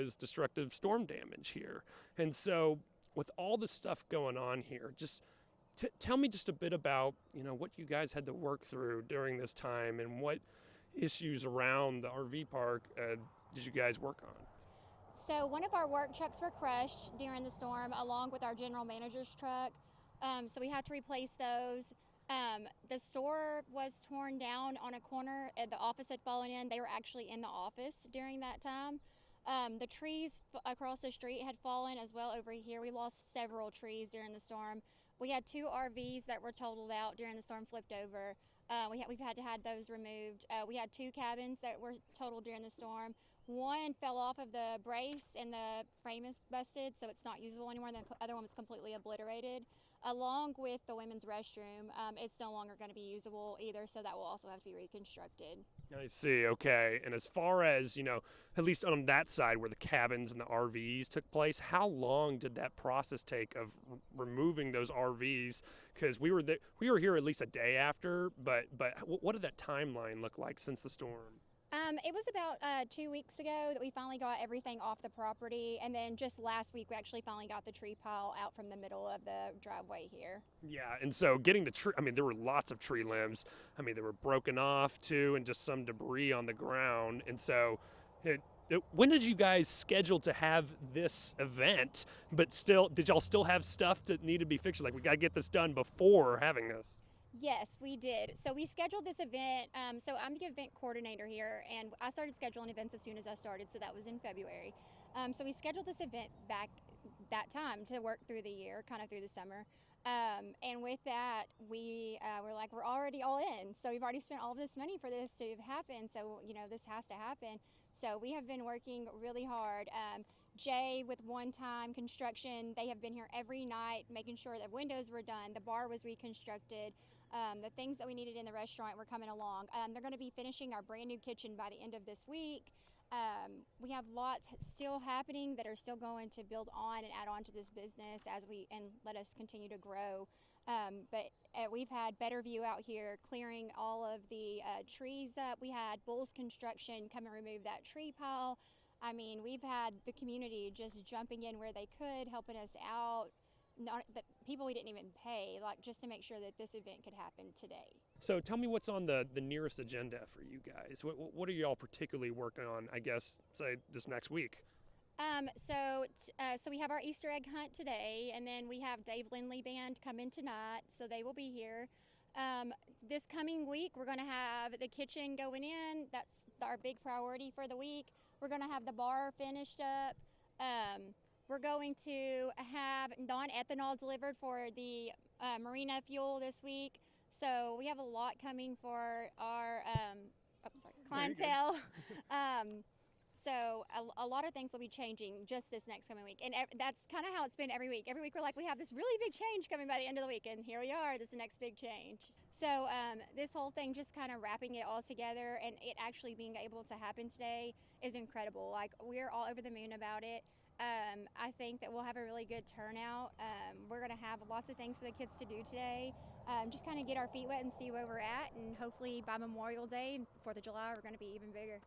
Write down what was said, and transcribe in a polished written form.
was destructive storm damage here. And so with all the stuff going on here, just tell me just a bit about, what you guys had to work through during this time and what issues around the RV park did you guys work on? So one of our work trucks were crushed during the storm along with our general manager's truck. So we had to replace those. The store was torn down on a corner. The office had fallen in. They were actually in the office during that time. The trees across the street had fallen as well over here. We lost several trees during the storm. We had 2 RVs that were totaled out during the storm, flipped over. We've had to have those removed. We had 2 cabins that were totaled during the storm. One fell off of the brace and the frame is busted, so it's not usable anymore. The other one was completely obliterated. Along with the women's restroom, it's no longer going to be usable either, so that will also have to be reconstructed. I see, okay. And as far as, at least on that side where the cabins and the RVs took place, how long did that process take of removing those RVs? Because we were here at least a day after, but what did that timeline look like since the storm? It was about 2 weeks ago that we finally got everything off the property, and then just last week we actually finally got the tree pile out from the middle of the driveway here. Yeah, and so getting the tree, there were lots of tree limbs. They were broken off too, and just some debris on the ground. And so, when did you guys schedule to have this event? But still, did y'all still have stuff that needed to be fixed? Like, we got to get this done before having this. Yes, we did. So we scheduled this event. So I'm the event coordinator here, and I started scheduling events as soon as I started, so that was in February. So we scheduled this event back that time to work through the year, kind of through the summer. And with that, we were like, we're already all in. So we've already spent all of this money for this to happen. So, this has to happen. So we have been working really hard. Jay with One Time Construction, they have been here every night making sure that windows were done, the bar was reconstructed, the things that we needed in the restaurant were coming along. They're going to be finishing our brand new kitchen by the end of this week. We have lots still happening that are still going to build on and add on to this business and let us continue to grow. But we've had Better View out here clearing all of the trees up. We had Bulls Construction come and remove that tree pile. We've had the community just jumping in where they could, helping us out. The people we didn't even pay, just to make sure that this event could happen today. So tell me what's on the nearest agenda for you guys. What are y'all particularly working on, I guess, say, this next week? So we have our Easter egg hunt today, and then we have Dave Lindley Band come in tonight, so they will be here. This coming week, we're going to have the kitchen going in. That's our big priority for the week. We're going to have the bar finished up. We're going to have non-ethanol delivered for the marina fuel this week. So we have a lot coming for our clientele. So a lot of things will be changing just this next coming week. And that's kind of how it's been every week. Every week we're like, we have this really big change coming by the end of the week. And here we are, this is the next big change. So this whole thing, just kind of wrapping it all together and it actually being able to happen today is incredible. We're all over the moon about it. I think that we'll have a really good turnout. We're going to have lots of things for the kids to do today. Just kind of get our feet wet and see where we're at. And hopefully by Memorial Day and 4th of July, we're going to be even bigger.